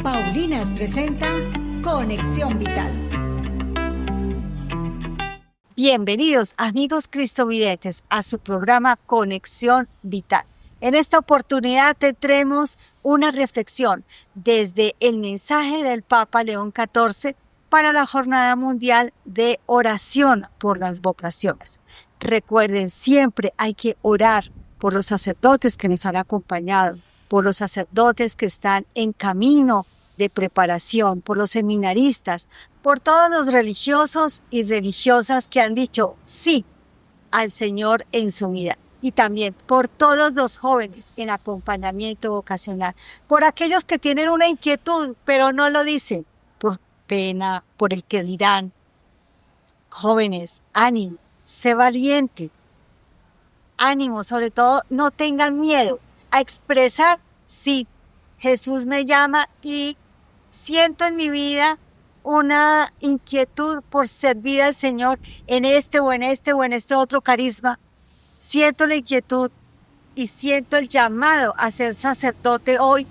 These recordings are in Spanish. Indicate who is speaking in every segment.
Speaker 1: Paulinas presenta Conexión Vital.
Speaker 2: Bienvenidos, amigos cristovidentes, a su programa Conexión Vital. En esta oportunidad tendremos una reflexión desde el mensaje del Papa León XIV para la Jornada Mundial de Oración por las Vocaciones. Recuerden, siempre hay que orar por los sacerdotes que nos han acompañado, por los sacerdotes que están en camino de preparación, por los seminaristas, por todos los religiosos y religiosas que han dicho sí al Señor en su vida. Y también por todos los jóvenes en acompañamiento vocacional, por aquellos que tienen una inquietud pero no lo dicen, por pena, por el que dirán. Jóvenes, ánimo, sé valiente, ánimo, sobre todo no tengan miedo a expresar, sí, Jesús me llama y siento en mi vida una inquietud por servir al Señor en este o en este o en este otro carisma. Siento la inquietud y siento el llamado a ser sacerdote hoy.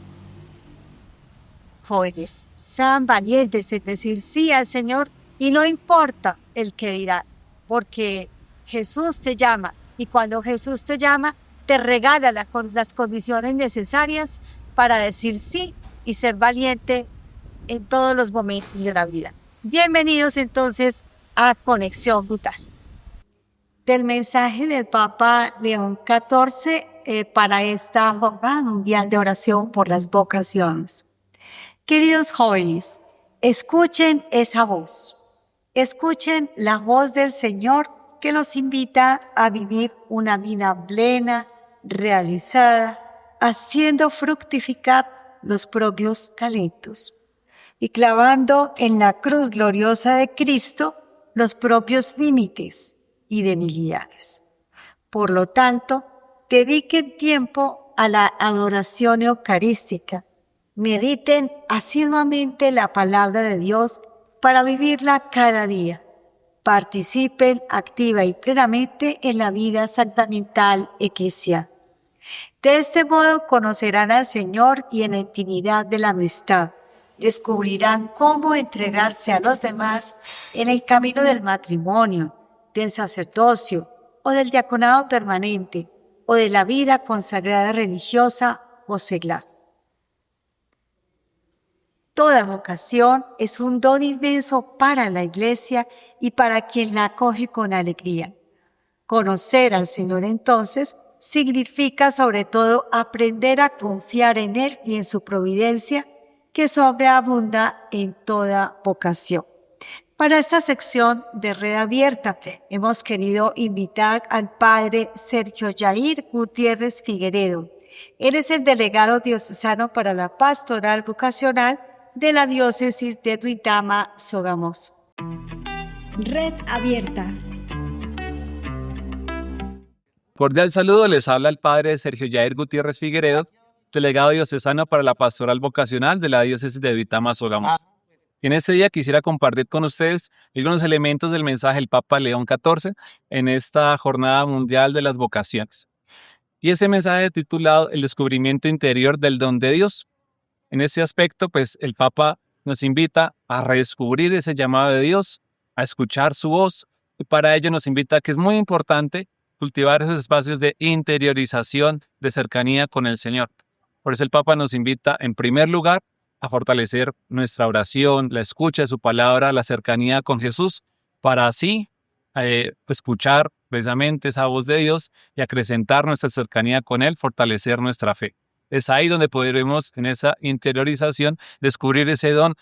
Speaker 2: Jóvenes, sean valientes en decir sí al Señor y no importa el que dirá, porque Jesús te llama y cuando Jesús te llama, te regala las condiciones necesarias para decir sí y ser valiente en todos los momentos de la vida. Bienvenidos entonces a Conexión Vital. Del mensaje del Papa León XIV para esta Jornada Mundial de Oración por las Vocaciones. Queridos jóvenes, escuchen esa voz. Escuchen la voz del Señor que los invita a vivir una vida plena, realizada, haciendo fructificar los propios talentos y clavando en la cruz gloriosa de Cristo los propios límites y debilidades. Por lo tanto, dediquen tiempo a la adoración eucarística. Mediten asiduamente la palabra de Dios para vivirla cada día. Participen activa y plenamente en la vida sacramental eclesial. De este modo conocerán al Señor y en la intimidad de la amistad descubrirán cómo entregarse a los demás en el camino del matrimonio, del sacerdocio o del diaconado permanente o de la vida consagrada religiosa o seglar. Toda vocación es un don inmenso para la Iglesia y para quien la acoge con alegría. Conocer al Señor entonces significa sobre todo aprender a confiar en Él y en su providencia que sobreabunda en toda vocación. Para esta sección de Red Abierta hemos querido invitar al Padre Sergio Yair Gutiérrez Figueredo. Él es el delegado diocesano para la pastoral vocacional de la diócesis de Duitama, Sogamoso.
Speaker 1: Red Abierta.
Speaker 3: Cordial saludo, les habla el Padre Sergio Yair Gutiérrez Figueredo, delegado diocesano para la pastoral vocacional de la diócesis de Duitama, Sogamoso. En este día quisiera compartir con ustedes algunos elementos del mensaje del Papa León XIV en esta Jornada Mundial de las Vocaciones. Y ese mensaje titulado El descubrimiento interior del don de Dios. En este aspecto, pues el Papa nos invita a redescubrir ese llamado de Dios, a escuchar su voz, y para ello nos invita a que es muy importante cultivar esos espacios de interiorización, de cercanía con el Señor. Por eso el Papa nos invita, en primer lugar, a fortalecer nuestra oración, la escucha de su palabra, la cercanía con Jesús, para así escuchar precisamente esa voz de Dios y acrecentar nuestra cercanía con Él, fortalecer nuestra fe. Es ahí donde podremos, en esa interiorización, descubrir ese don,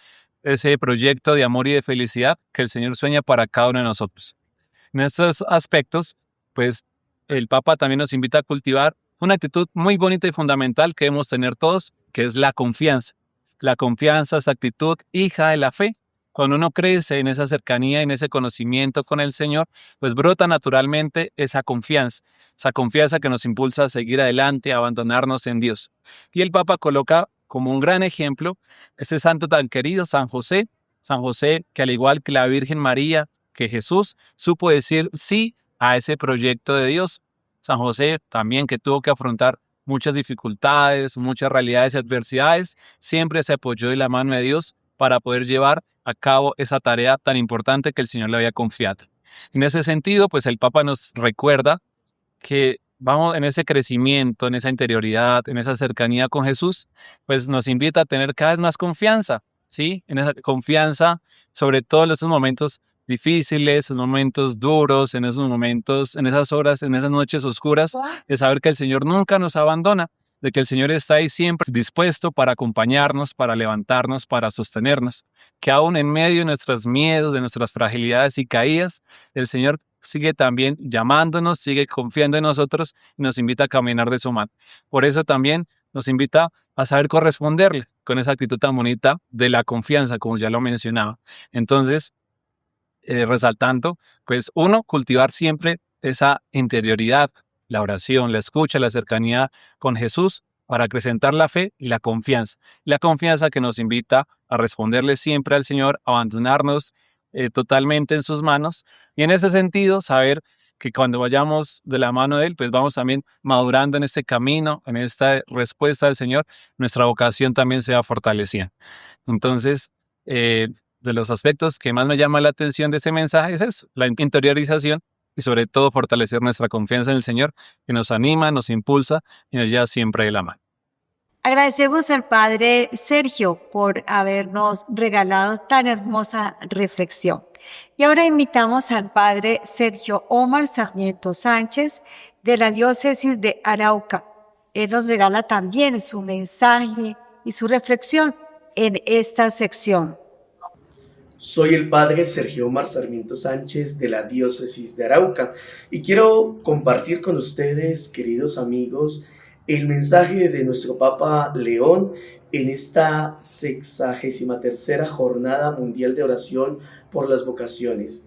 Speaker 3: ese proyecto de amor y de felicidad que el Señor sueña para cada uno de nosotros. En estos aspectos, pues, el Papa también nos invita a cultivar una actitud muy bonita y fundamental que debemos tener todos, que es la confianza. La confianza, esa actitud hija de la fe. Cuando uno crece en esa cercanía, en ese conocimiento con el Señor, pues brota naturalmente esa confianza que nos impulsa a seguir adelante, a abandonarnos en Dios. Y el Papa coloca como un gran ejemplo ese santo tan querido, San José que al igual que la Virgen María, que Jesús, supo decir sí a ese proyecto de Dios. San José también que tuvo que afrontar muchas dificultades, muchas realidades y adversidades, siempre se apoyó de la mano de Dios para poder llevar a cabo esa tarea tan importante que el Señor le había confiado. En ese sentido, pues el Papa nos recuerda que vamos en ese crecimiento, en esa interioridad, en esa cercanía con Jesús, pues nos invita a tener cada vez más confianza, ¿sí? En esa confianza, sobre todo en esos momentos difíciles, en momentos duros, en esos momentos, en esas horas, en esas noches oscuras, de saber que el Señor nunca nos abandona, de que el Señor está ahí siempre dispuesto para acompañarnos, para levantarnos, para sostenernos, que aún en medio de nuestros miedos, de nuestras fragilidades y caídas, el Señor sigue también llamándonos, sigue confiando en nosotros y nos invita a caminar de su mano. Por eso también nos invita a saber corresponderle con esa actitud tan bonita de la confianza, como ya lo mencionaba. Entonces, resaltando, pues uno, cultivar siempre esa interioridad, la oración, la escucha, la cercanía con Jesús para acrecentar la fe y la confianza. La confianza que nos invita a responderle siempre al Señor, a abandonarnos totalmente en sus manos y en ese sentido saber que cuando vayamos de la mano de Él, pues vamos también madurando en este camino, en esta respuesta del Señor, nuestra vocación también se va fortaleciendo. Entonces, de los aspectos que más me llama la atención de ese mensaje es eso, la interiorización y sobre todo fortalecer nuestra confianza en el Señor, que nos anima, nos impulsa y nos lleva siempre de la mano.
Speaker 2: Agradecemos al Padre Sergio por habernos regalado tan hermosa reflexión. Y ahora invitamos al Padre Sergio Omar Sarmiento Sánchez de la Diócesis de Arauca. Él nos regala también su mensaje y su reflexión en esta sección.
Speaker 4: Soy el Padre Sergio Omar Sarmiento Sánchez de la Diócesis de Arauca y quiero compartir con ustedes, queridos amigos, el mensaje de nuestro Papa León en esta 63ª Jornada Mundial de Oración por las Vocaciones.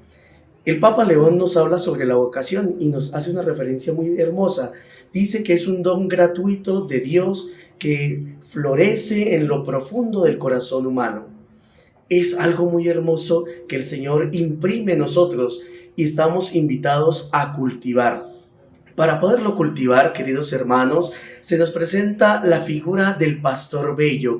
Speaker 4: El Papa León nos habla sobre la vocación y nos hace una referencia muy hermosa. Dice que es un don gratuito de Dios que florece en lo profundo del corazón humano. Es algo muy hermoso que el Señor imprime en nosotros y estamos invitados a cultivar. Para poderlo cultivar, queridos hermanos, se nos presenta la figura del pastor bello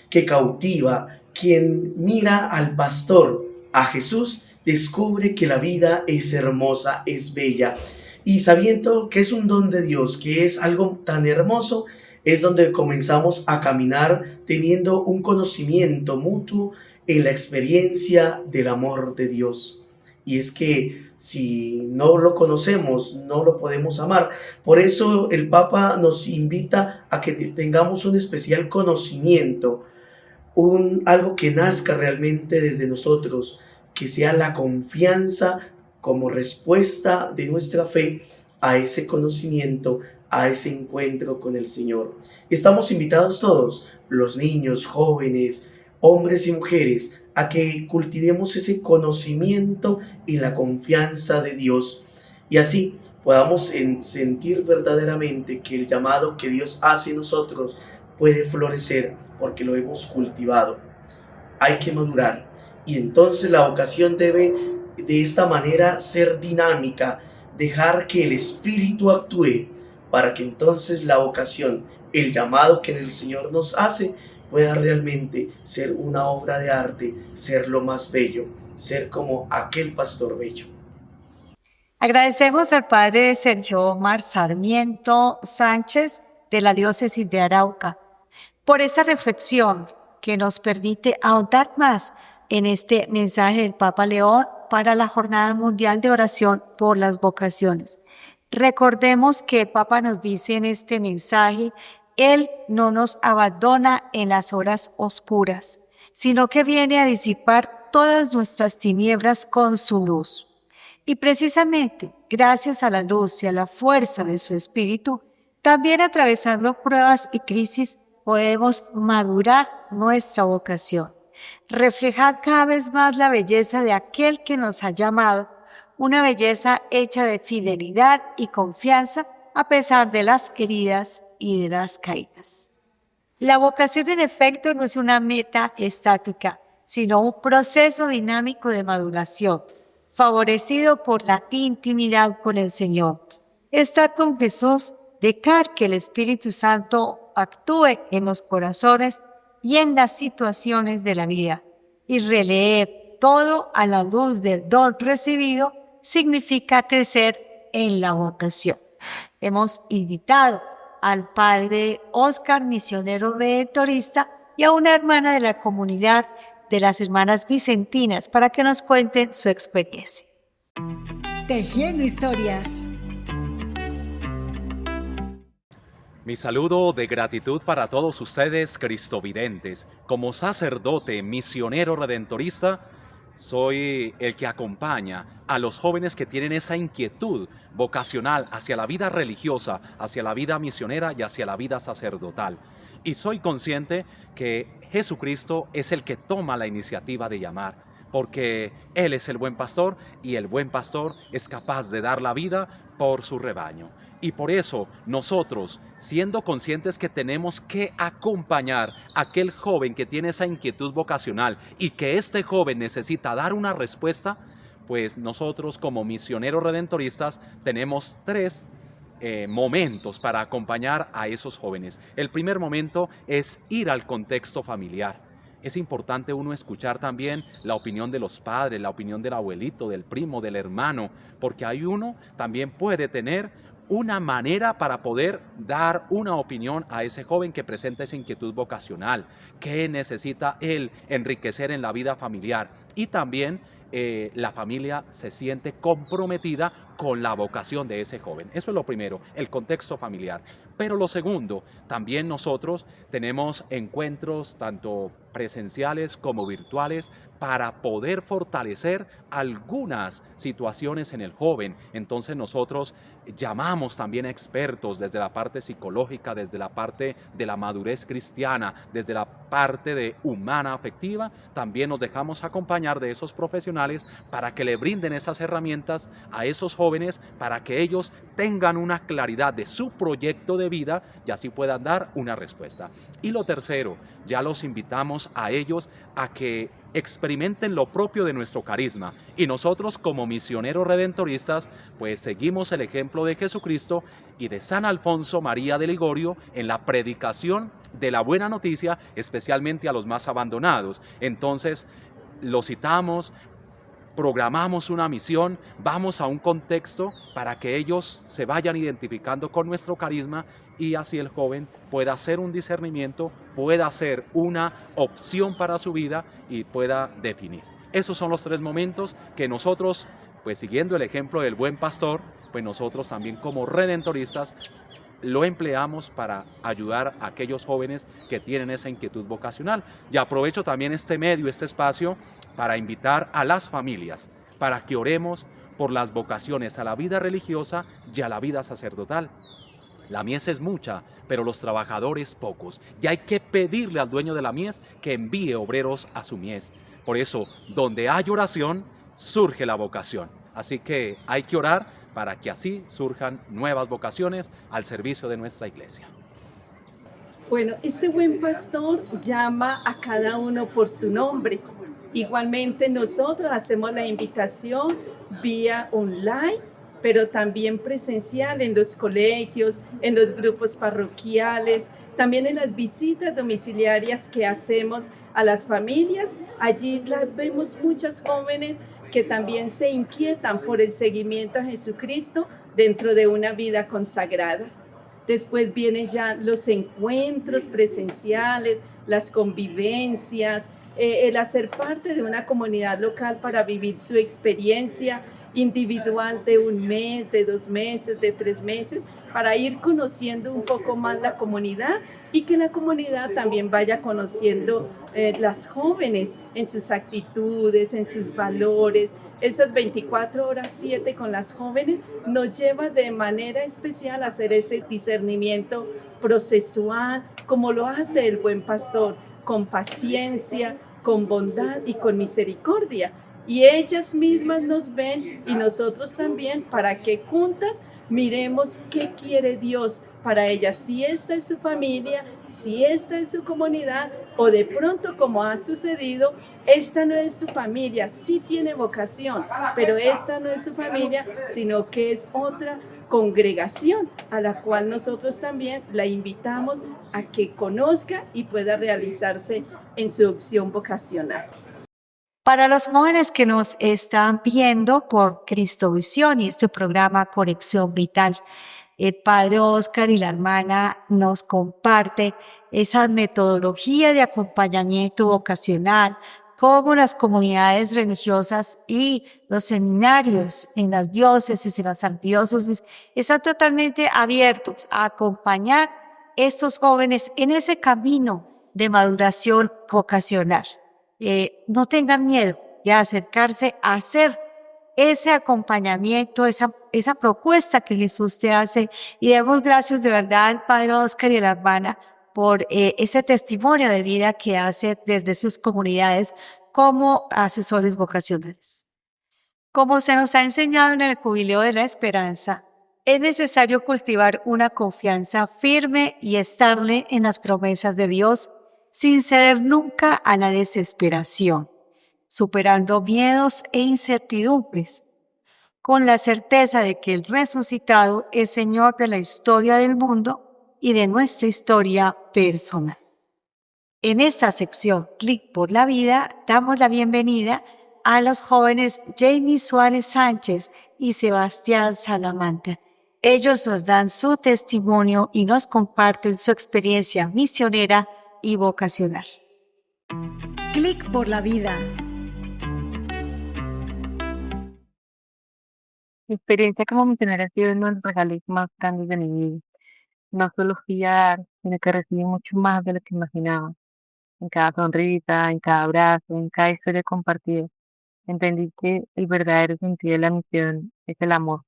Speaker 4: que cautiva. Quien mira al pastor, a Jesús, descubre que la vida es hermosa, es bella. Y sabiendo que es un don de Dios, que es algo tan hermoso, es donde comenzamos a caminar teniendo un conocimiento mutuo en la experiencia del amor de Dios. Y es que si no lo conocemos, no lo podemos amar. Por eso el Papa nos invita a que tengamos un especial conocimiento, algo que nazca realmente desde nosotros, que sea la confianza como respuesta de nuestra fe a ese conocimiento, a ese encuentro con el Señor. Estamos invitados todos, los niños, jóvenes, hombres y mujeres, a que cultivemos ese conocimiento y la confianza de Dios y así podamos sentir verdaderamente que el llamado que Dios hace en nosotros puede florecer porque lo hemos cultivado. Hay que madurar y entonces la vocación debe de esta manera ser dinámica, dejar que el Espíritu actúe para que entonces la vocación, el llamado que el Señor nos hace, pueda realmente ser una obra de arte, ser lo más bello, ser como aquel pastor bello.
Speaker 2: Agradecemos al Padre Sergio Omar Sarmiento Sánchez de la Diócesis de Arauca por esa reflexión que nos permite ahondar más en este mensaje del Papa León para la Jornada Mundial de Oración por las Vocaciones. Recordemos que el Papa nos dice en este mensaje: Él no nos abandona en las horas oscuras, sino que viene a disipar todas nuestras tinieblas con su luz. Y precisamente, gracias a la luz y a la fuerza de su Espíritu, también atravesando pruebas y crisis, podemos madurar nuestra vocación, reflejar cada vez más la belleza de aquel que nos ha llamado, una belleza hecha de fidelidad y confianza a pesar de las heridas y de las caídas. La vocación, en efecto, no es una meta estática, sino un proceso dinámico de maduración, favorecido por la intimidad con el Señor. Estar con Jesús dejar que el Espíritu Santo actúe en los corazones y en las situaciones de la vida, y releer todo a la luz del don recibido significa crecer en la vocación. Hemos invitado al padre Oscar, misionero redentorista, y a una hermana de la comunidad de las hermanas vicentinas para que nos cuenten su experiencia.
Speaker 1: Tejiendo historias.
Speaker 5: Mi saludo de gratitud para todos ustedes, cristovidentes. Como sacerdote misionero redentorista, soy el que acompaña a los jóvenes que tienen esa inquietud vocacional hacia la vida religiosa, hacia la vida misionera y hacia la vida sacerdotal. Y soy consciente que Jesucristo es el que toma la iniciativa de llamar, porque Él es el buen pastor y el buen pastor es capaz de dar la vida por su rebaño. Y por eso nosotros, siendo conscientes que tenemos que acompañar a aquel joven que tiene esa inquietud vocacional y que este joven necesita dar una respuesta, pues nosotros como misioneros redentoristas tenemos tres momentos para acompañar a esos jóvenes. El primer momento es ir al contexto familiar. Es importante uno escuchar también la opinión de los padres, la opinión del abuelito, del primo, del hermano, porque ahí uno también puede tener una manera para poder dar una opinión a ese joven que presenta esa inquietud vocacional, que necesita él enriquecer en la vida familiar, y también la familia se siente comprometida con la vocación de ese joven. Eso es lo primero, el contexto familiar. Pero lo segundo, también nosotros tenemos encuentros tanto presenciales como virtuales para poder fortalecer algunas situaciones en el joven. Entonces nosotros llamamos también a expertos desde la parte psicológica, desde la parte de la madurez cristiana, desde la parte de humana afectiva. También nos dejamos acompañar de esos profesionales para que le brinden esas herramientas a esos jóvenes para que ellos tengan una claridad de su proyecto de vida y así puedan dar una respuesta. Y lo tercero, ya los invitamos a ellos a que experimenten lo propio de nuestro carisma, y nosotros como misioneros redentoristas pues seguimos el ejemplo de Jesucristo y de San Alfonso María de Ligorio en la predicación de la buena noticia, especialmente a los más abandonados. Entonces los citamos, programamos una misión, vamos a un contexto para que ellos se vayan identificando con nuestro carisma y así el joven pueda hacer un discernimiento, pueda hacer una opción para su vida y pueda definir. Esos son los tres momentos que nosotros, pues siguiendo el ejemplo del buen pastor, pues nosotros también como redentoristas lo empleamos para ayudar a aquellos jóvenes que tienen esa inquietud vocacional. Y aprovecho también este medio, este espacio, para invitar a las familias para que oremos por las vocaciones a la vida religiosa y a la vida sacerdotal. La mies es mucha, pero los trabajadores pocos, y hay que pedirle al dueño de la mies que envíe obreros a su mies. Por eso, donde hay oración, surge la vocación. Así que hay que orar para que así surjan nuevas vocaciones al servicio de nuestra iglesia.
Speaker 6: Bueno, este buen pastor llama a cada uno por su nombre. Igualmente nosotros hacemos la invitación vía online, pero también presencial en los colegios, en los grupos parroquiales, también en las visitas domiciliarias que hacemos a las familias. Allí las vemos muchas jóvenes que también se inquietan por el seguimiento a Jesucristo dentro de una vida consagrada. Después vienen ya los encuentros presenciales, las convivencias, el hacer parte de una comunidad local para vivir su experiencia individual de 1 mes, de 2 meses, de 3 meses, para ir conociendo un poco más la comunidad y que la comunidad también vaya conociendo las jóvenes en sus actitudes, en sus valores. Esas 24/7 con las jóvenes nos lleva de manera especial a hacer ese discernimiento procesual, como lo hace el buen pastor, con paciencia, con bondad y con misericordia. Y ellas mismas nos ven y nosotros también, para que juntas miremos qué quiere Dios para ellas, si esta es su familia, si esta es su comunidad, o de pronto, como ha sucedido, esta no es su familia, sí tiene vocación, pero esta no es su familia, sino que es otra congregación, a la cual nosotros también la invitamos a que conozca y pueda realizarse en su opción vocacional.
Speaker 2: Para los jóvenes que nos están viendo por Cristovisión y este programa Conexión Vital, el padre Oscar y la hermana nos comparte esa metodología de acompañamiento vocacional, cómo las comunidades religiosas y los seminarios en las diócesis y las arquidiócesis están totalmente abiertos a acompañar a estos jóvenes en ese camino de maduración vocacional. No tengan miedo de acercarse a hacer ese acompañamiento, esa propuesta que Jesús te hace, y demos gracias de verdad al padre Oscar y a la hermana por ese testimonio de vida que hace desde sus comunidades como asesores vocacionales. Como se nos ha enseñado en el Jubileo de la Esperanza, es necesario cultivar una confianza firme y estable en las promesas de Dios, sin ceder nunca a la desesperación, superando miedos e incertidumbres, con la certeza de que el resucitado es Señor de la historia del mundo y de nuestra historia personal. En esta sección Clic por la Vida damos la bienvenida a los jóvenes Jamie Suárez Sánchez y Sebastián Salamanca. Ellos nos dan su testimonio y nos comparten su experiencia misionera y vocacional.
Speaker 1: Clic por la Vida.
Speaker 7: Mi experiencia como misionera ha sido uno de los regalos más grandes de mi vida. No solo fui a dar, sino que recibí mucho más de lo que imaginaba. En cada sonrisa, en cada abrazo, en cada historia compartida, entendí que el verdadero sentido de la misión es el amor.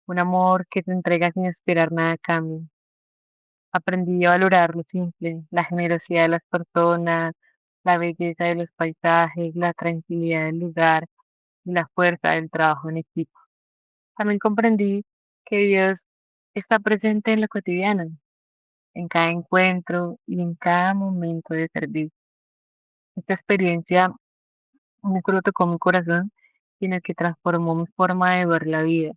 Speaker 7: Un amor que se entrega sin esperar nada a cambio. Aprendí a valorar lo simple, la generosidad de las personas, la belleza de los paisajes, la tranquilidad del lugar y la fuerza del trabajo en equipo. También comprendí que Dios está presente en lo cotidiano, en cada encuentro y en cada momento de servir. Esta experiencia no solo tocó mi corazón, sino que transformó mi forma de ver la vida.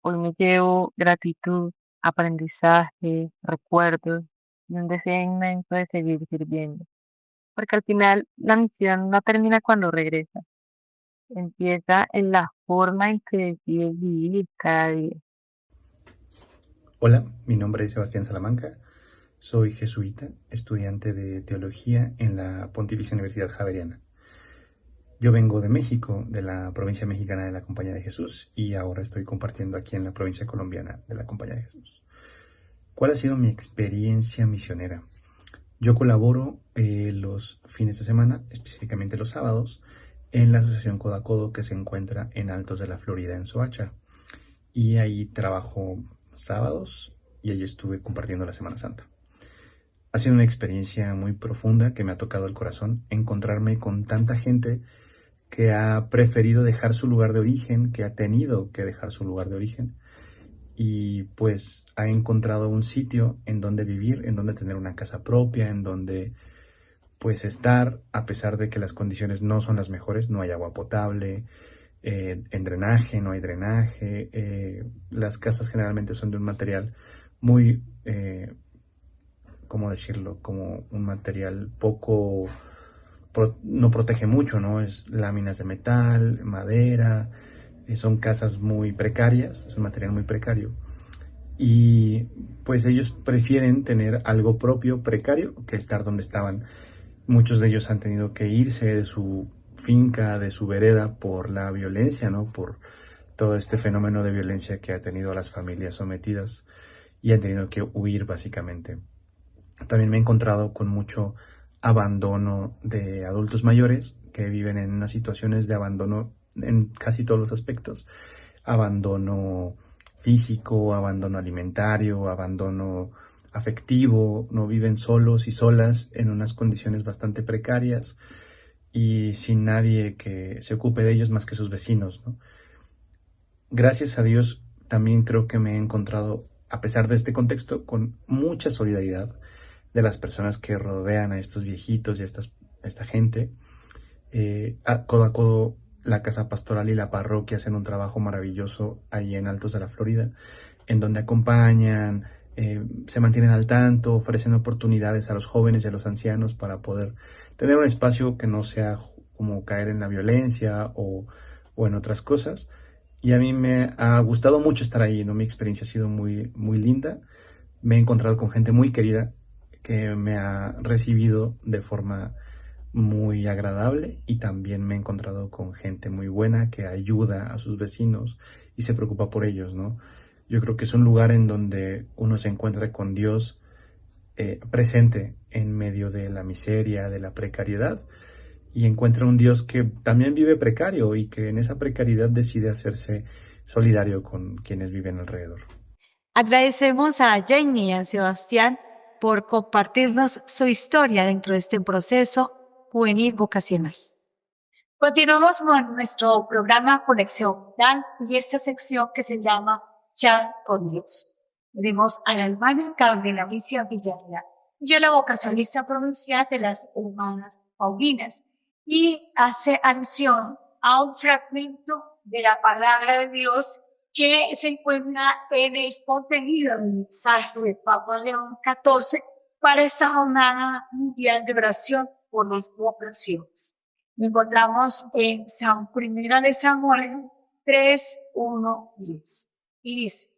Speaker 7: Hoy me llevo gratitud, aprendizaje, recuerdos y un deseo inmenso de seguir sirviendo. Porque al final la misión no termina cuando regresa, empieza en la forma en que decides vivir cada día.
Speaker 8: Hola, mi nombre es Sebastián Salamanca, soy jesuita, estudiante de teología en la Pontificia Universidad Javeriana. Yo vengo de México, de la provincia mexicana de la Compañía de Jesús, y ahora estoy compartiendo aquí en la provincia colombiana de la Compañía de Jesús. ¿Cuál ha sido mi experiencia misionera? Yo colaboro los fines de semana, específicamente los sábados, en la asociación Codo a Codo que se encuentra en Altos de la Florida, en Soacha. Y ahí trabajo sábados y ahí estuve compartiendo la Semana Santa. Ha sido una experiencia muy profunda que me ha tocado el corazón, encontrarme con tanta gente que ha preferido dejar su lugar de origen, que ha tenido que dejar su lugar de origen, y pues ha encontrado un sitio en donde vivir, en donde tener una casa propia, en donde pues estar, a pesar de que las condiciones no son las mejores, no hay agua potable, en drenaje, no hay drenaje, las casas generalmente son de un material muy, ¿cómo decirlo? Como un material poco, no protege mucho, ¿no? Es láminas de metal, madera, son casas muy precarias, es un material muy precario. Y pues ellos prefieren tener algo propio, precario, que estar donde estaban. Muchos de ellos han tenido que irse de su finca, de su vereda, por la violencia, ¿no? Por todo este fenómeno de violencia que ha tenido a las familias sometidas y han tenido que huir básicamente. También me he encontrado con mucho abandono de adultos mayores que viven en unas situaciones de abandono en casi todos los aspectos. Abandono físico, abandono alimentario, abandono afectivo, no viven solos y solas en unas condiciones bastante precarias y sin nadie que se ocupe de ellos más que sus vecinos, ¿no? Gracias a Dios también creo que me he encontrado, a pesar de este contexto, con mucha solidaridad de las personas que rodean a estos viejitos y a esta gente. Codo a Codo la casa pastoral y la parroquia hacen un trabajo maravilloso ahí en Altos de la Florida, en donde acompañan, se mantienen al tanto, ofrecen oportunidades a los jóvenes y a los ancianos para poder tener un espacio que no sea como caer en la violencia o en otras cosas. Y a mí me ha gustado mucho estar ahí, ¿no? Mi experiencia ha sido muy, muy linda. Me he encontrado con gente muy querida que me ha recibido de forma muy agradable, y también me he encontrado con gente muy buena que ayuda a sus vecinos y se preocupa por ellos, ¿no? Yo creo que es un lugar en donde uno se encuentra con Dios presente en medio de la miseria, de la precariedad, y encuentra un Dios que también vive precario y que en esa precariedad decide hacerse solidario con quienes viven alrededor.
Speaker 2: Agradecemos a Jamie y a Sebastián por compartirnos su historia dentro de este proceso juvenil vocacional. Continuamos con nuestro programa Conexión Vital y esta sección que se llama Chat con Dios. Tenemos a la hermana Carmen Alicia Villarreal, yo la vocacionista provincial de las Hermanas Paulinas, y hace alusión a un fragmento de la palabra de Dios que se encuentra en el contenido del mensaje de Papa León XIV para esta jornada mundial de oración por las vocaciones. Nos encontramos en Primera de Samuel 3, 1, 10. Y dice: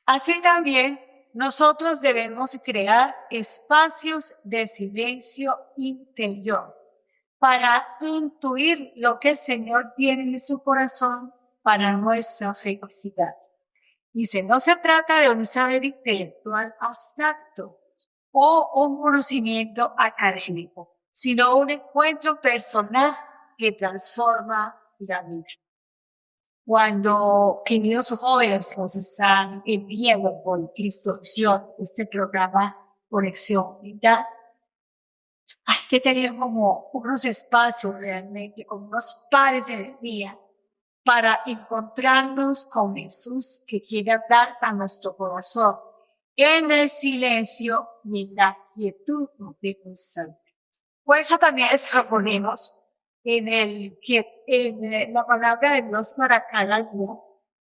Speaker 2: así también nosotros debemos crear espacios de silencio interior para intuir lo que el Señor tiene en su corazón para nuestra felicidad. Dice, no se trata de un saber intelectual abstracto o un conocimiento académico, sino un encuentro personal que transforma la vida. Cuando, queridos jóvenes, nos están enviando por Cristovisión este programa Conexión Vital, hay que tener como unos espacios realmente, como unos pares en el día para encontrarnos con Jesús que quiere hablar a nuestro corazón en el silencio y en la quietud de nuestra vida. Por eso también les proponemos en la palabra de Dios para cada día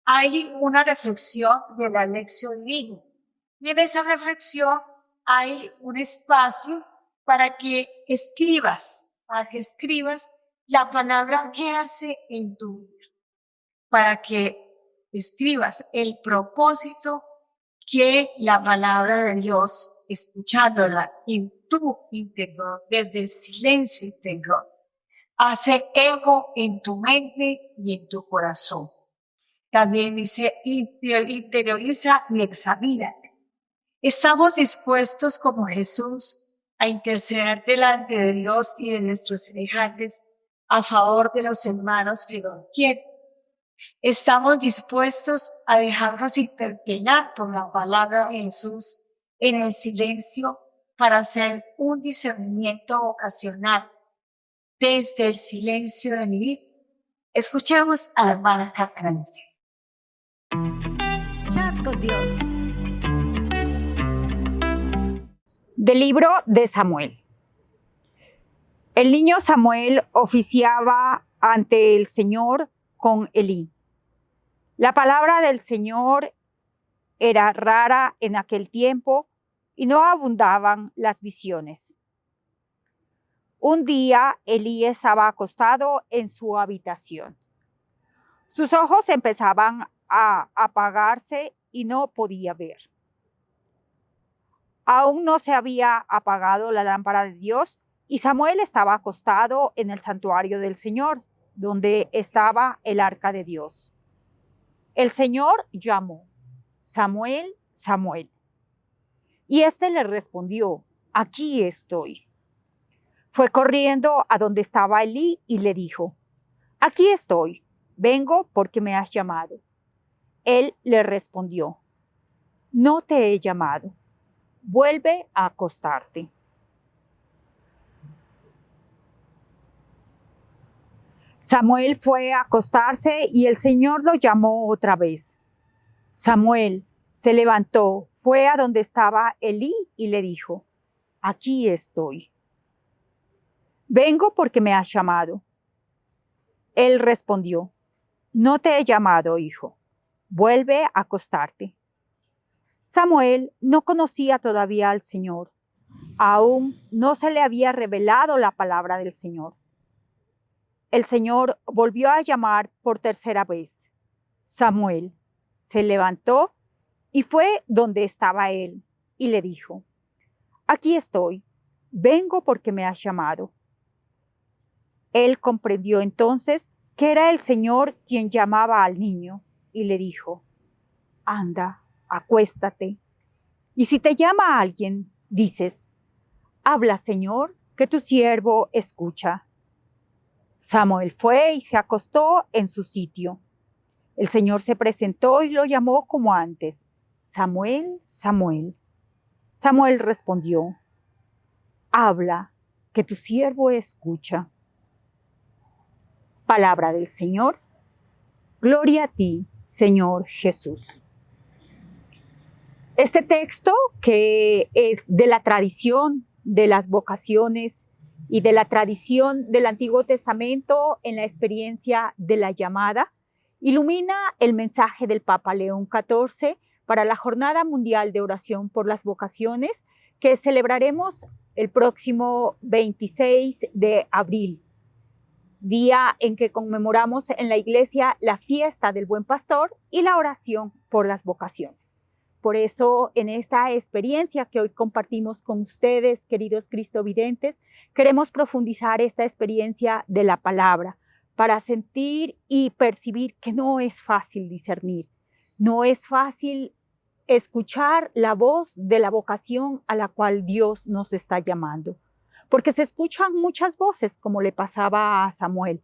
Speaker 2: hay una reflexión de la lección divina. Y en esa reflexión hay un espacio para que escribas la palabra que hace en tu vida, para que escribas el propósito que la palabra de Dios, escuchándola en tu interior, desde el silencio interior, hace eco en tu mente y en tu corazón. También dice, interioriza y examina. ¿Estamos dispuestos como Jesús a interceder delante de Dios y de nuestros semejantes a favor de los hermanos que nos quieren? ¿Estamos dispuestos a dejarnos interpelar por la palabra de Jesús en el silencio para hacer un discernimiento vocacional desde el silencio de mi vida? Escuchemos a la hermana Carmen.
Speaker 1: Chat con Dios.
Speaker 9: Del libro de Samuel. El niño Samuel oficiaba ante el Señor con Elí. La palabra del Señor era rara en aquel tiempo y no abundaban las visiones. Un día Elí estaba acostado en su habitación. Sus ojos empezaban a apagarse y no podía ver. Aún no se había apagado la lámpara de Dios y Samuel estaba acostado en el santuario del Señor, donde estaba el arca de Dios. El Señor llamó, Samuel, Samuel. Y éste le respondió, aquí estoy. Fue corriendo a donde estaba Elí y le dijo, aquí estoy, vengo porque me has llamado. Él le respondió, no te he llamado, vuelve a acostarte. Samuel fue a acostarse y el Señor lo llamó otra vez. Samuel se levantó, fue a donde estaba Elí y le dijo, aquí estoy. Vengo porque me has llamado. Él respondió: no te he llamado, hijo. Vuelve a acostarte. Samuel no conocía todavía al Señor. Aún no se le había revelado la palabra del Señor. El Señor volvió a llamar por tercera vez. Samuel se levantó y fue donde estaba él y le dijo: aquí estoy, vengo porque me has llamado. Él comprendió entonces que era el Señor quien llamaba al niño y le dijo: anda, acuéstate. Y si te llama alguien, dices: habla, Señor, que tu siervo escucha. Samuel fue y se acostó en su sitio. El Señor se presentó y lo llamó como antes: Samuel, Samuel. Samuel respondió: habla, que tu siervo escucha. Palabra del Señor. Gloria a ti, Señor Jesús. Este texto, que es de la tradición de las vocaciones y de la tradición del Antiguo Testamento en la experiencia de la llamada, ilumina el mensaje del Papa León XIV para la Jornada Mundial de Oración por las Vocaciones, que celebraremos el próximo 26 de abril, día en que conmemoramos en la Iglesia la fiesta del Buen Pastor y la oración por las vocaciones. Por eso, en esta experiencia que hoy compartimos con ustedes, queridos cristovidentes, queremos profundizar esta experiencia de la palabra para sentir y percibir que no es fácil discernir, no es fácil escuchar la voz de la vocación a la cual Dios nos está llamando. Porque se escuchan muchas voces, como le pasaba a Samuel,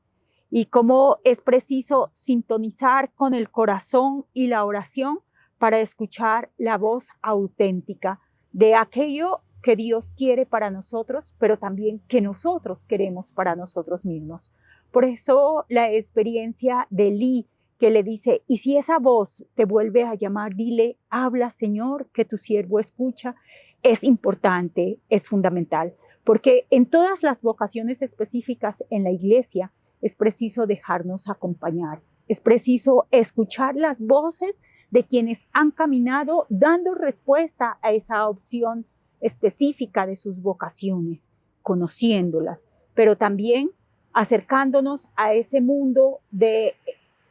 Speaker 9: y cómo es preciso sintonizar con el corazón y la oración para escuchar la voz auténtica de aquello que Dios quiere para nosotros, pero también que nosotros queremos para nosotros mismos. Por eso la experiencia de Elí, que le dice: y si esa voz te vuelve a llamar, dile: habla, Señor, que tu siervo escucha, es importante, es fundamental. Porque en todas las vocaciones específicas en la Iglesia es preciso dejarnos acompañar, es preciso escuchar las voces de quienes han caminado dando respuesta a esa opción específica de sus vocaciones, conociéndolas, pero también acercándonos a ese mundo de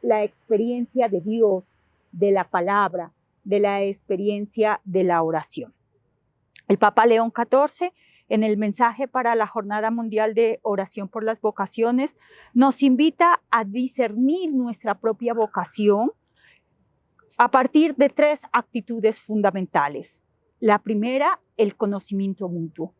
Speaker 9: la experiencia de Dios, de la palabra, de la experiencia de la oración. El Papa León XIV, en el mensaje para la Jornada Mundial de Oración por las Vocaciones, nos invita a discernir nuestra propia vocación a partir de 3 actitudes fundamentales. La primera, el conocimiento mutuo.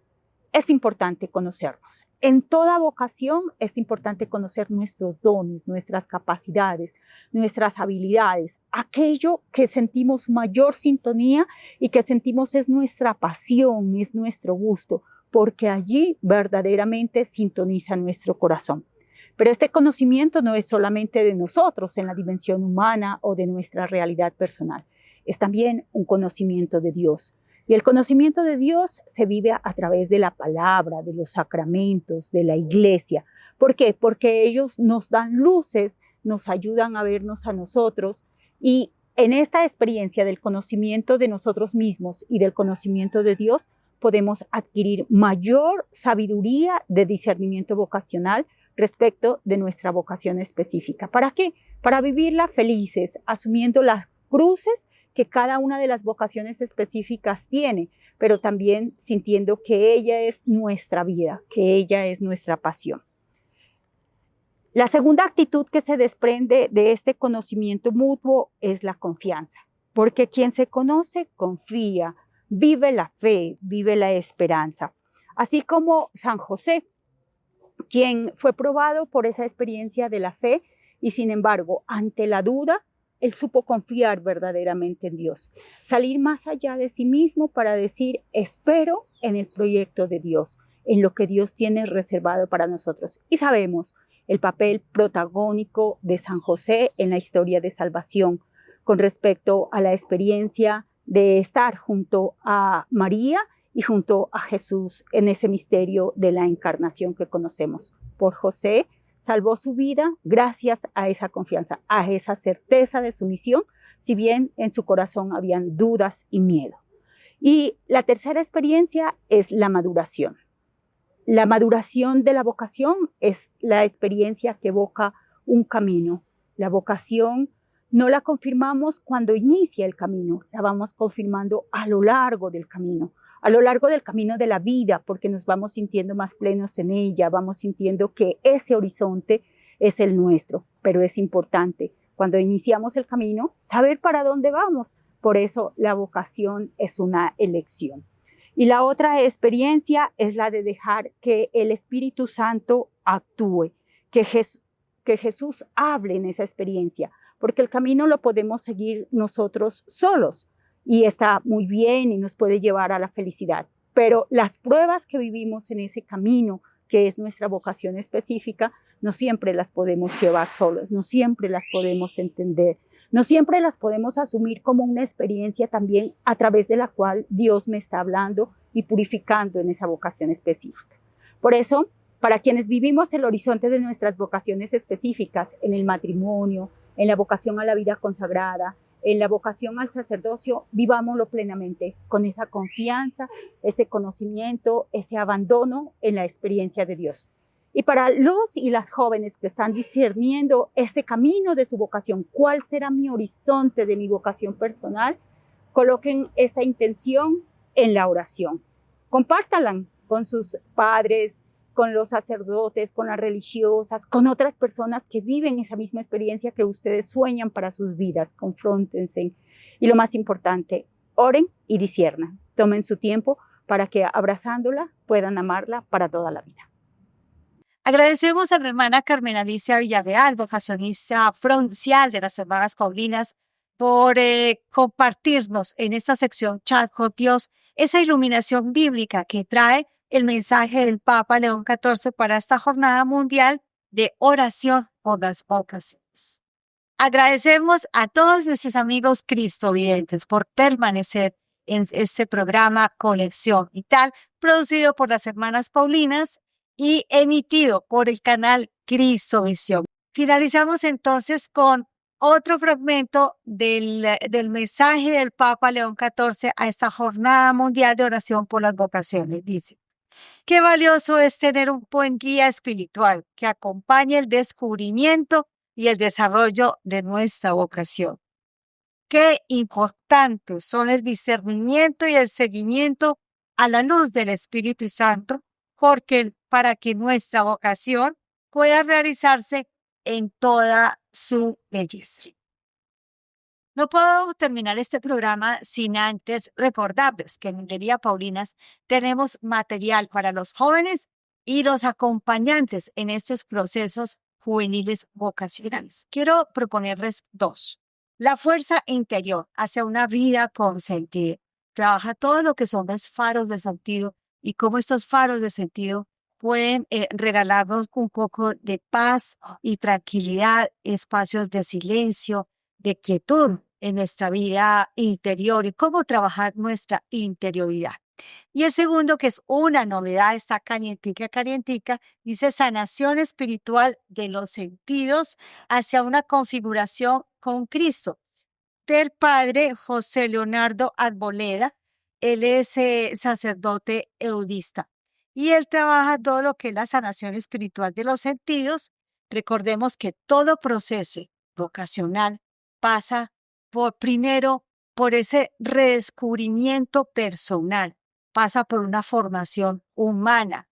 Speaker 9: Es importante conocernos. En toda vocación es importante conocer nuestros dones, nuestras capacidades, nuestras habilidades, aquello que sentimos mayor sintonía y que sentimos es nuestra pasión, es nuestro gusto, porque allí verdaderamente sintoniza nuestro corazón. Pero este conocimiento no es solamente de nosotros en la dimensión humana o de nuestra realidad personal, es también un conocimiento de Dios. Y el conocimiento de Dios se vive a través de la palabra, de los sacramentos, de la iglesia. ¿Por qué? Porque ellos nos dan luces, nos ayudan a vernos a nosotros, y en esta experiencia del conocimiento de nosotros mismos y del conocimiento de Dios podemos adquirir mayor sabiduría de discernimiento vocacional respecto de nuestra vocación específica. ¿Para qué? Para vivirla felices, asumiendo las cruces que cada una de las vocaciones específicas tiene, pero también sintiendo que ella es nuestra vida, que ella es nuestra pasión. La segunda actitud que se desprende de este conocimiento mutuo es la confianza, porque quien se conoce confía, vive la fe, vive la esperanza. Así como San José, quien fue probado por esa experiencia de la fe y sin embargo, ante la duda, él supo confiar verdaderamente en Dios, salir más allá de sí mismo para decir: espero en el proyecto de Dios, en lo que Dios tiene reservado para nosotros. Y sabemos el papel protagónico de San José en la historia de salvación con respecto a la experiencia de estar junto a María y junto a Jesús en ese misterio de la encarnación que conocemos. Por José
Speaker 10: salvó su vida gracias a esa confianza, a esa certeza de su misión, si bien en su corazón habían dudas y miedo. Y la tercera experiencia es la maduración. La maduración de la vocación es la experiencia que evoca un camino. La vocación no la confirmamos cuando inicia el camino, la vamos confirmando a lo largo del camino de la vida, porque nos vamos sintiendo más plenos en ella, vamos sintiendo que ese horizonte es el nuestro. Pero es importante, cuando iniciamos el camino, saber para dónde vamos. Por eso la vocación es una elección. Y la otra experiencia es la de dejar que el Espíritu Santo actúe, que Jesús hable en esa experiencia, porque el camino lo podemos seguir nosotros solos y está muy bien y nos puede llevar a la felicidad. Pero las pruebas que vivimos en ese camino, que es nuestra vocación específica, no siempre las podemos llevar solos, no siempre las podemos entender. No siempre las podemos asumir como una experiencia también a través de la cual Dios me está hablando y purificando en esa vocación específica. Por eso, para quienes vivimos el horizonte de nuestras vocaciones específicas en el matrimonio, en la vocación a la vida consagrada, en la vocación al sacerdocio, vivámoslo plenamente con esa confianza, ese conocimiento, ese abandono en la experiencia de Dios. Y para los y las jóvenes que están discerniendo este camino de su vocación, ¿cuál será mi horizonte de mi vocación personal? Coloquen esta intención en la oración. Compártanla con sus padres, con los sacerdotes, con las religiosas, con otras personas que viven esa misma experiencia que ustedes sueñan para sus vidas. Confróntense. Y lo más importante, oren y disciernan. Tomen su tiempo para que abrazándola puedan amarla para toda la vida.
Speaker 2: Agradecemos a la hermana Carmen Alicia Villarreal, vocacionista provincial de las Hermanas Paulinas, por compartirnos en esta sección Chat con Dios esa iluminación bíblica que trae el mensaje del Papa León XIV para esta Jornada Mundial de Oración por las Vocaciones. Agradecemos a todos nuestros amigos cristovidentes por permanecer en este programa Conexión Vital, producido por las Hermanas Paulinas y emitido por el canal Cristovisión. Finalizamos entonces con otro fragmento del mensaje del Papa León XIV a esta Jornada Mundial de Oración por las Vocaciones. Dice: qué valioso es tener un buen guía espiritual que acompañe el descubrimiento y el desarrollo de nuestra vocación. Qué importantes son el discernimiento y el seguimiento a la luz del Espíritu Santo, porque para que nuestra vocación pueda realizarse en toda su belleza. No puedo terminar este programa sin antes recordarles que en Librería Paulinas tenemos material para los jóvenes y los acompañantes en estos procesos juveniles vocacionales. Quiero proponerles dos. La fuerza interior hacia una vida con sentido. Trabaja todo lo que son los faros de sentido y cómo estos faros de sentido pueden regalarnos un poco de paz y tranquilidad, espacios de silencio, de quietud en nuestra vida interior y cómo trabajar nuestra interioridad. Y el segundo, que es una novedad, está calientica, dice sanación espiritual de los sentidos hacia una configuración con Cristo, del padre José Leonardo Arboleda. Él es sacerdote eudista y él trabaja todo lo que es la sanación espiritual de los sentidos. Recordemos que todo proceso vocacional pasa primero por ese redescubrimiento personal, pasa por una formación humana,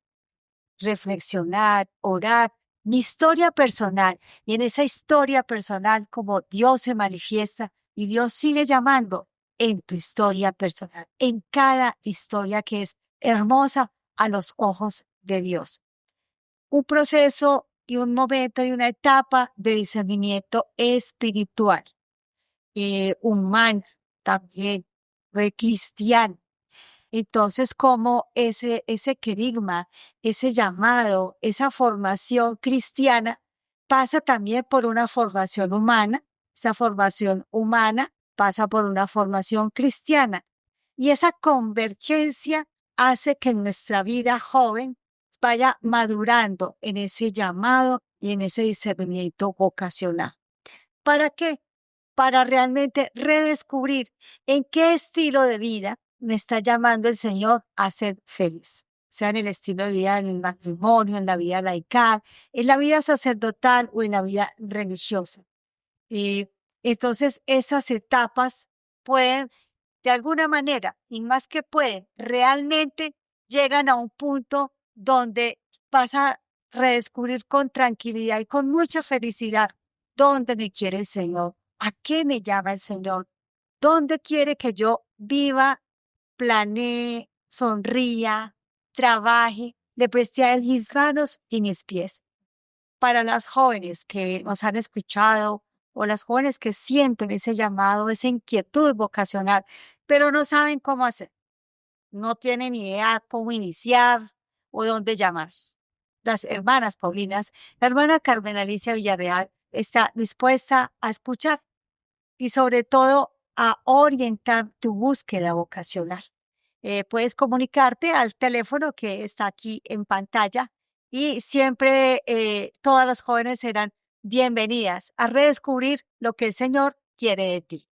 Speaker 2: reflexionar, orar, mi historia personal, y en esa historia personal como Dios se manifiesta y Dios sigue llamando en tu historia personal, en cada historia que es hermosa a los ojos de Dios. Un proceso y un momento y una etapa de discernimiento espiritual, humano también, cristiano. Entonces, como ese querigma, ese llamado, esa formación cristiana pasa también por una formación humana, esa formación humana pasa por una formación cristiana y esa convergencia hace que en nuestra vida joven vaya madurando en ese llamado y en ese discernimiento vocacional. ¿Para qué? Para realmente redescubrir en qué estilo de vida me está llamando el Señor a ser feliz, sea en el estilo de vida, en el matrimonio, en la vida laical, en la vida sacerdotal o en la vida religiosa. Y entonces esas etapas pueden, de alguna manera, y más que pueden, realmente llegan a un punto donde vas a redescubrir con tranquilidad y con mucha felicidad dónde me quiere el Señor, a qué me llama el Señor, dónde quiere que yo viva, planee, sonría, trabaje, le preste a Él mis manos y mis pies. Para las jóvenes que nos han escuchado o las jóvenes que sienten ese llamado, esa inquietud vocacional, pero no saben cómo hacer, no tienen idea cómo iniciar o dónde llamar. Las hermanas Paulinas, la hermana Carmen Alicia Villarreal está dispuesta a escuchar y sobre todo a orientar tu búsqueda vocacional. Puedes comunicarte al teléfono que está aquí en pantalla y siempre todas las jóvenes serán bienvenidas a redescubrir lo que el Señor quiere de ti.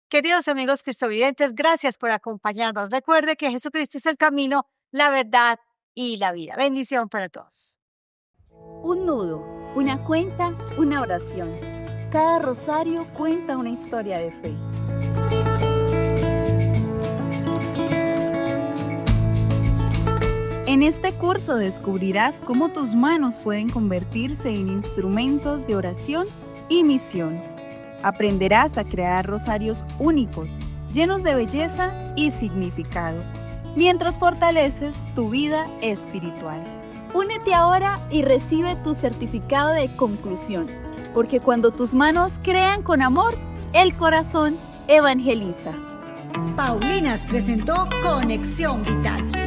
Speaker 2: Queridos amigos cristovidentes, gracias por acompañarnos. Recuerde que Jesucristo es el camino, la verdad y la vida. Bendición para todos.
Speaker 1: Un nudo, una cuenta, una oración. Cada rosario cuenta una historia de fe. En este curso descubrirás cómo tus manos pueden convertirse en instrumentos de oración y misión. Aprenderás a crear rosarios únicos, llenos de belleza y significado, mientras fortaleces tu vida espiritual. Únete ahora y recibe tu certificado de conclusión, porque cuando tus manos crean con amor, el corazón evangeliza.
Speaker 11: Paulinas presentó Conexión Vital.